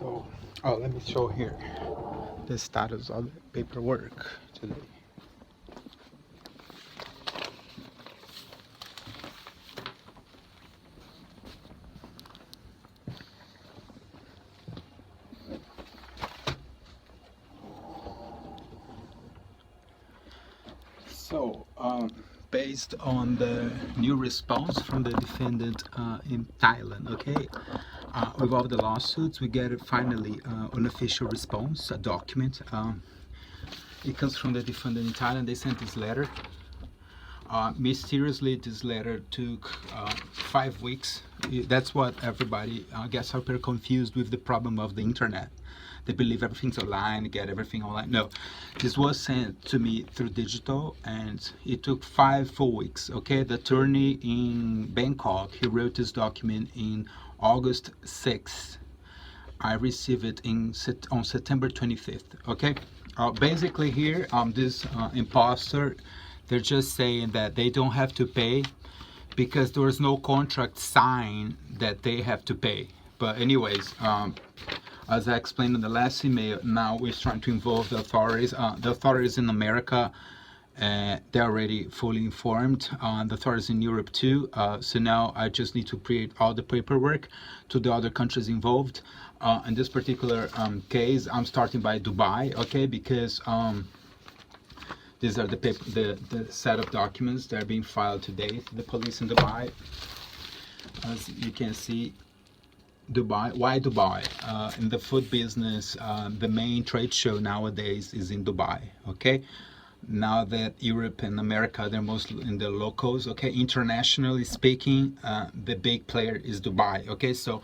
So, let me show here the status of the paperwork today. So, based on the new response from the defendant in Thailand, okay, with all the lawsuits, we get finally an official response, a document. It comes from the defendant in Thailand. They sent this letter. Mysteriously, this letter took 5 weeks. That's what everybody gets super confused with the problem of the internet. They believe everything's online, get everything online. No, this was sent to me through digital, and it took 5 full weeks. Okay, the attorney in Bangkok, he wrote this document in August 6th. I received it on September 25th. Okay, basically here, this imposter, they're just saying that they don't have to pay because there was no contract signed that they have to pay. But anyways, as I explained in the last email, now we're trying to involve the authorities. The authorities in America, they're already fully informed. The authorities in Europe too. So now I just need to create all the paperwork to the other countries involved. In this particular case, I'm starting by Dubai, okay? Because these are the set of documents that are being filed today to the police in Dubai. As you can see, Dubai. Why Dubai? In the food business, the main trade show nowadays is in Dubai. Okay, now that Europe and America, they're mostly in the locals. Okay, internationally speaking, the big player is Dubai. Okay, so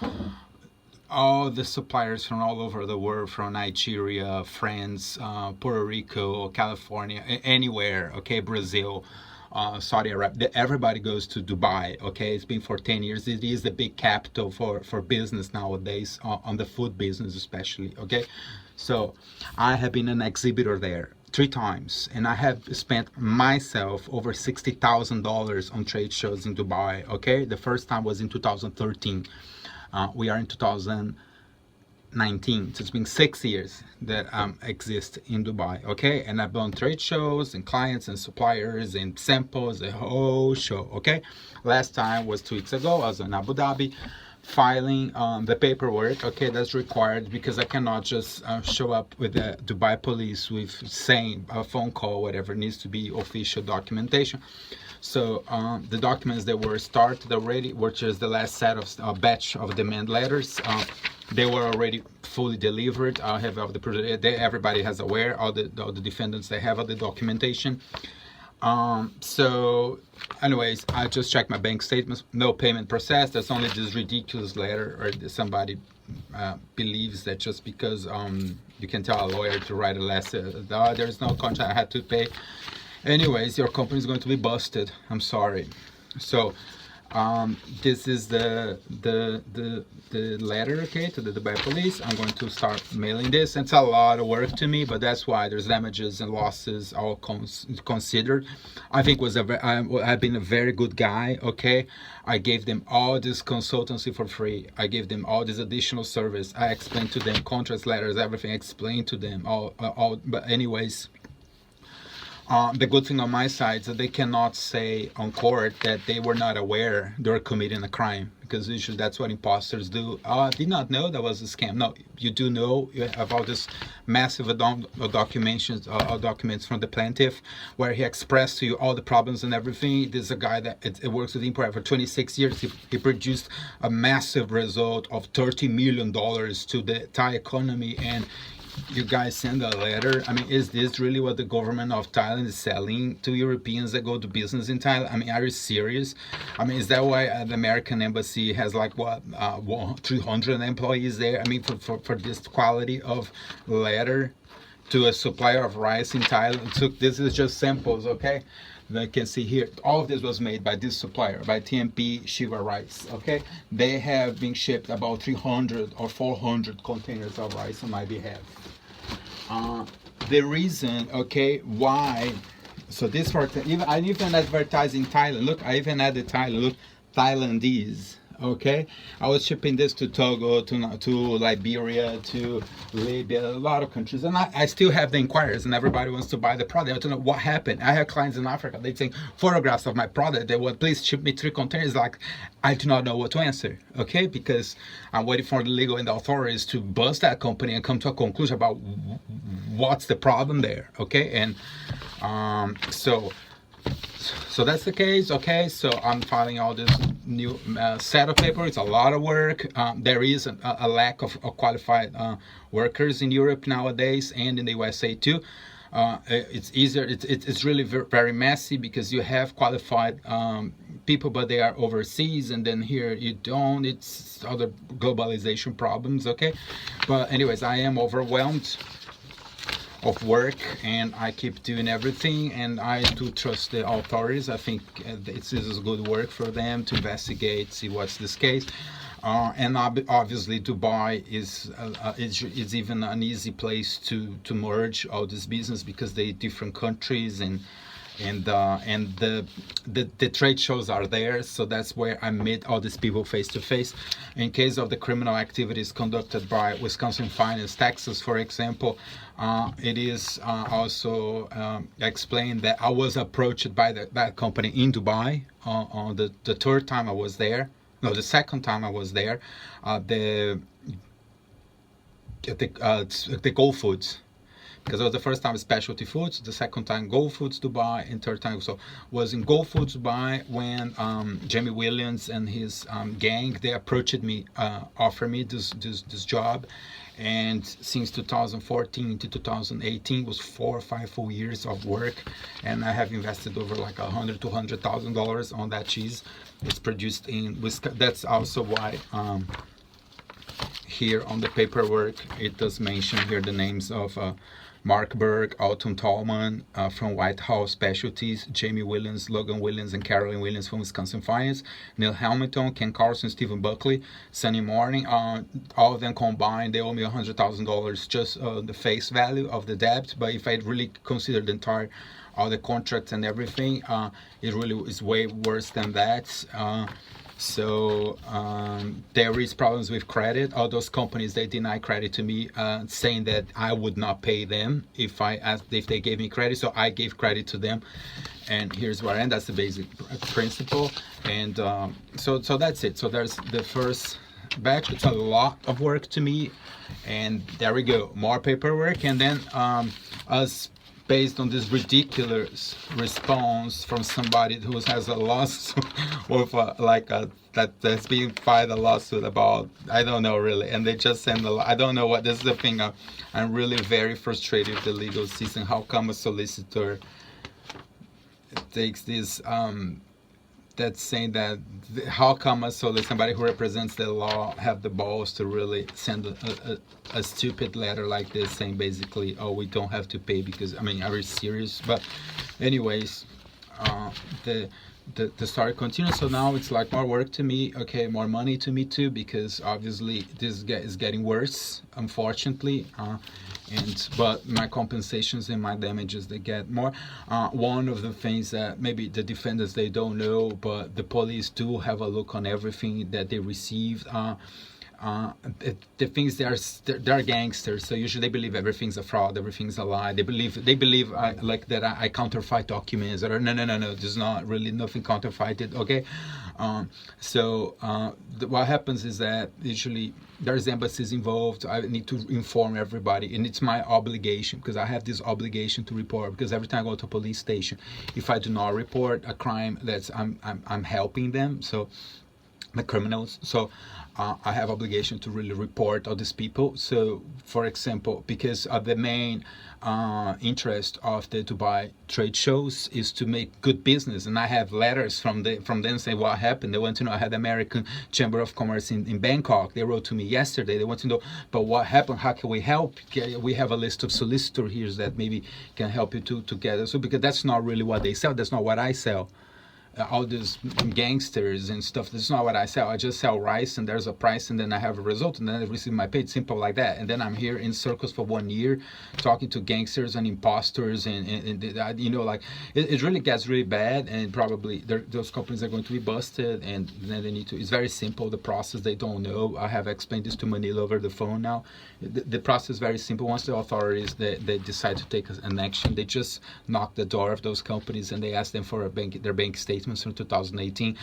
all the suppliers from all over the world, from Nigeria, France, Puerto Rico, California, anywhere. Okay, Brazil. Saudi Arabia, everybody goes to Dubai. Okay, it's been for 10 years. It is the big capital for business nowadays, on the food business especially. Okay, so I have been an exhibitor there 3 times, and I have spent myself over $60,000 on trade shows in Dubai. Okay, the first time was in 2013. We are in 2019, so it's been 6 years that exist in Dubai. Okay, and I've done trade shows and clients and suppliers and samples, the whole show. Okay, last time was 2 weeks ago. I was in Abu Dhabi filing the paperwork. Okay, that's required because I cannot just show up with the Dubai police with saying a phone call, whatever. It needs to be official documentation. So the documents that were started already, which is the last set of batch of demand letters, they were already fully delivered. I have all the everybody has aware, all the defendants, they have all the documentation. So anyways, I just checked my bank statements, no payment process. There's only this ridiculous letter, or somebody believes that just because you can tell a lawyer to write a letter, there's no contract, I had to pay. Anyways, your company is going to be busted. I'm sorry. So this is the letter, okay, to the Dubai police. I'm going to start mailing this. It's a lot of work to me, but that's why there's damages and losses all considered. I think I've been a very good guy. Okay, I gave them all this consultancy for free. I gave them all this additional service. I explained to them contract letters, everything. Explained to them all. But anyways. The good thing on my side is that they cannot say on court that they were not aware they were committing a crime, because usually that's what imposters do. I did not know that was a scam. No, you do know. You have all this massive documents from the plaintiff where he expressed to you all the problems and everything. There's a guy that it works with Import for 26 years. He produced a massive result of $30 million to the Thai economy, and you guys send a letter. I mean, is this really what the government of Thailand is selling to Europeans that go to business in Thailand? I mean, are you serious? I mean, is that why the American embassy has like 300 employees there? I mean, for this quality of letter to a supplier of rice in Thailand. So this is just samples, okay? You can see here, all of this was made by this supplier, by TMP Shiva Rice, okay? They have been shipped about 300 or 400 containers of rice on my behalf. The reason, okay, why, so this for, I even advertise in Thailand. Look, I even added Thailand, look, Thailandese, Okay, I was shipping this to Togo, to Liberia, to Libya, a lot of countries, and I still have the inquiries, and everybody wants to buy the product. I don't know what happened. I have clients in Africa. They take photographs of my product. They want, please ship me 3 containers. Like, I do not know what to answer. Okay, because I'm waiting for the legal and the authorities to bust that company and come to a conclusion about what's the problem there. Okay, and so that's the case. Okay, so I'm filing all this new set of paper. It's a lot of work. There is a lack of qualified workers in Europe nowadays, and in the USA too. It's easier. It's really very messy because you have qualified people, but they are overseas, and then here you don't. It's other globalization problems. Okay, but anyways, I am overwhelmed of work, and I keep doing everything, and I do trust the authorities. I think this is good work for them to investigate, see what's this case. And obviously Dubai is even an easy place to merge all this business because they're different countries, and the trade shows are there, so that's where I meet all these people face to face. In case of the criminal activities conducted by Wisconsin Finance, Texas, for example, it is also explained that I was approached by that company in Dubai on the 3rd time I was there. No, the 2nd time I was there. The Gulf Foods. Because it was the first time specialty foods, the 2nd time Gulf Foods Dubai, and 3rd time so was in Gulf Foods Dubai when Jamie Williams and his gang, they approached me, offered me this job, and since 2014 to 2018 was 4 or 5 full years of work, and I have invested over like $100,000 on that cheese. It's produced in Wisconsin. That's also why here on the paperwork it does mention here the names of Mark Berg, Alton Tallman from White House Specialties, Jamie Williams, Logan Williams, and Carolyn Williams from Wisconsin Finance, Neil Hamilton, Ken Carlson, Stephen Buckley, Sunny Morning. All of them combined, they owe me $100,000 just the face value of the debt. But if I really consider the entire all the contracts and everything, it really is way worse than that. So there is problems with credit. All those companies, they deny credit to me, saying that I would not pay them if they gave me credit. So I gave credit to them, and here's where I end. That's the basic principle. And so that's it. So there's the first batch. It's a lot of work to me, and there we go, more paperwork. And then us, based on this ridiculous response from somebody who has a lawsuit with that's being filed a lawsuit about, I don't know really, and they just send I don't know what. This is the thing. I'm really very frustrated with the legal system. How come a solicitor takes this that's saying that how come somebody who represents the law have the balls to really send a stupid letter like this saying basically, oh, we don't have to pay because, I mean, are you serious? But anyways, the story continues. So now it's like more work to me, okay, more money to me too, because obviously this is getting worse, unfortunately. But my compensations and my damages, they get more. One of the things that maybe the defendants, they don't know, but the police do have a look on everything that they received. The things they're gangsters, so usually they believe everything's a fraud, everything's a lie. They believe like that I counterfeit documents, or no, there's not really nothing counterfeited. Okay, what happens is that usually there's embassies involved. I need to inform everybody, and it's my obligation because I have this obligation to report. Because every time I go to a police station, if I do not report a crime, I'm helping them. So the criminals. So I have obligation to really report all these people. So, for example, because the main interest of the Dubai trade shows is to make good business, and I have letters from them saying what happened. They want to know. I had the American Chamber of Commerce in Bangkok. They wrote to me yesterday. They want to know, but what happened? How can we help? We have a list of solicitors here that maybe can help you together. So because that's not really what they sell. That's not what I sell. all these gangsters and stuff. That's not what I sell. I just sell rice, and there's a price, and then I have a result, and then I receive my pay. It's simple like that. And then I'm here in circles for 1 year, talking to gangsters and imposters, and you know, like it really gets really bad, and probably those companies are going to be busted, and then they need to. It's very simple. The process they don't know. I have explained this to Manila over the phone now. The process is very simple. Once the authorities they decide to take an action, they just knock the door of those companies and they ask them for their bank statements from 2018,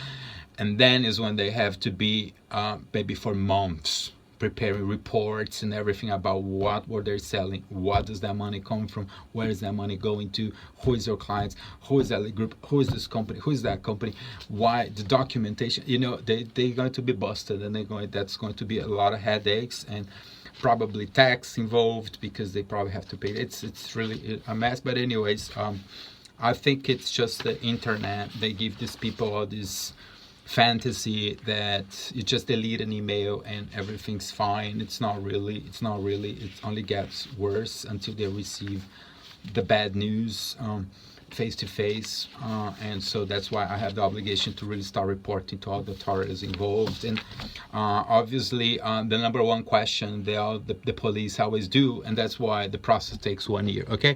and then is when they have to be maybe for months preparing reports and everything about what were they selling, what does that money come from, where is that money going to, who is your clients, who is that group, who is this company, who is that company, why, the documentation, you know, they're going to be busted, and that's going to be a lot of headaches and probably tax involved because they probably have to pay. It's really a mess. But anyways, I think it's just the internet. They give these people all this fantasy that you just delete an email and everything's fine. It's not really. It only gets worse until they receive the bad news face to face, and so that's why I have the obligation to really start reporting to all the authorities involved. And obviously, the number one question the police always do, and that's why the process takes 1 year. Okay,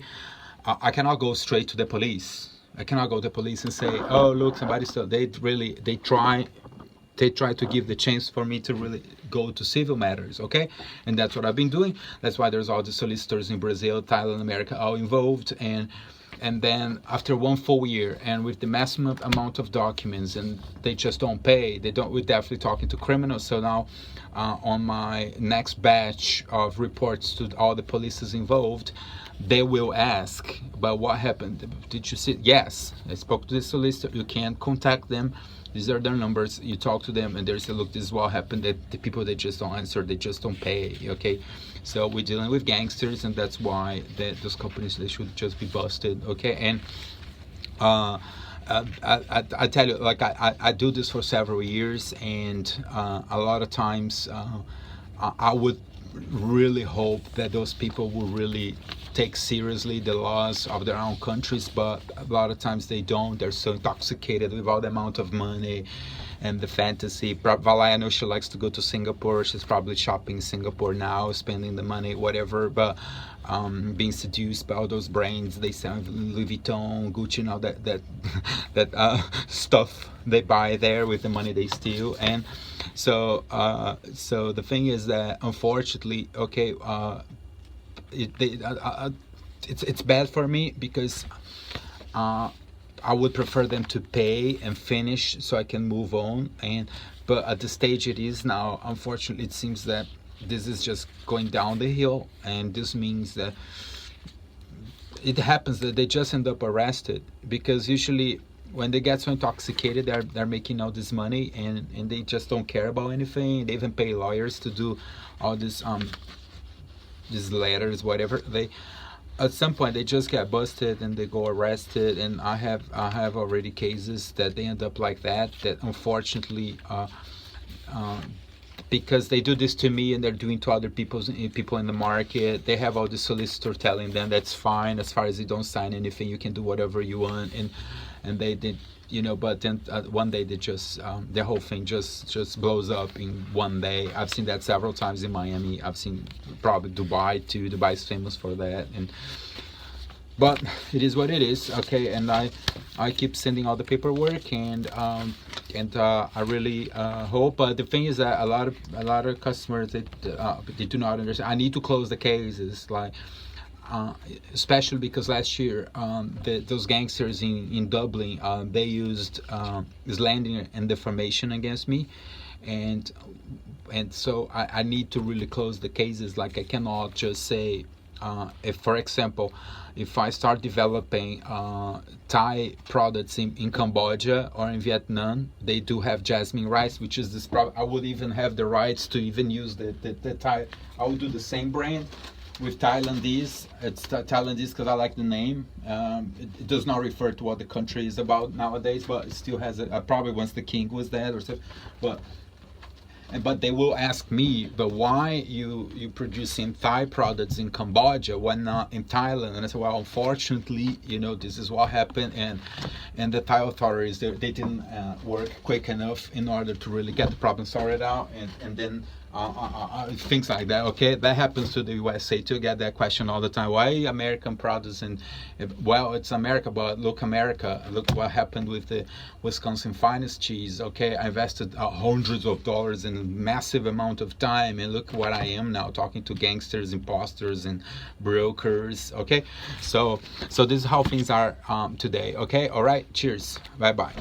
I cannot go straight to the police. I cannot go to the police and say, "Oh, look, somebody still." They try to give the chance for me to really go to civil matters, okay? And that's what I've been doing. That's why there's all the solicitors in Brazil, Thailand, America, all involved. And then after 1 full year, and with the maximum amount of documents, and they just don't pay. We're definitely talking to criminals. So now, on my next batch of reports to all the polices involved, they will ask about what happened. Did you see? Yes, I spoke to the solicitor. You can contact them. These are their numbers. You talk to them, and they say, "Look, this is what happened." That the people, they just don't answer. They just don't pay. Okay, so we're dealing with gangsters, and that's why those companies, they should just be busted. Okay, and I tell you, like I do this for several years, and a lot of times I would really hope that those people will really take seriously the laws of their own countries, but a lot of times they don't. They're so intoxicated with all the amount of money and the fantasy. Valai, I know she likes to go to Singapore. She's probably shopping in Singapore now, spending the money, whatever, but being seduced by all those brands. They sell Louis Vuitton, Gucci, and all that stuff they buy there with the money they steal. And so the thing is that, unfortunately, okay, it's bad for me because I would prefer them to pay and finish so I can move on. But at the stage it is now, unfortunately, it seems that this is just going down the hill, and this means that it happens that they just end up arrested, because usually when they get so intoxicated, they're making all this money, and they just don't care about anything. They even pay lawyers to do all this these letters, whatever. They at some point they just get busted and they go arrested, and I have already cases that they end up like that unfortunately, because they do this to me and they're doing to other people in the market. They have all the solicitor telling them that's fine, as far as you don't sign anything, you can do whatever you want, and they did, you know. But then one day they just the whole thing just blows up in 1 day. I've seen that several times in Miami. I've seen probably Dubai too. Dubai is famous for that. But it is what it is, okay. And I keep sending all the paperwork, and I really hope. But the thing is that a lot of customers, they do not understand. I need to close the cases, like. Especially because last year those gangsters in Dublin, they used slander and defamation against me, and so I need to really close the cases. Like, I cannot just say, if, for example, if I start developing Thai products in Cambodia or in Vietnam, they do have jasmine rice, which is this product. I would even have the rights to even use the Thai. I would do the same brand with Thailandese. It's Thailandese because I like the name. It does not refer to what the country is about nowadays, but it still has probably once the king was dead or something. But they will ask me, but why you producing Thai products in Cambodia, why not in Thailand? And I said, well, unfortunately, you know, this is what happened, and the Thai authorities they didn't work quick enough in order to really get the problem sorted out, and then things like that. Okay, that happens to the USA too. Get that question all the time. Why American products? And well, it's America, but look, America. Look what happened with the Wisconsin finest cheese. Okay, I invested hundreds of dollars in a massive amount of time, and look what I am now, talking to gangsters, imposters, and brokers. Okay, so this is how things are today. Okay, all right. Cheers. Bye bye.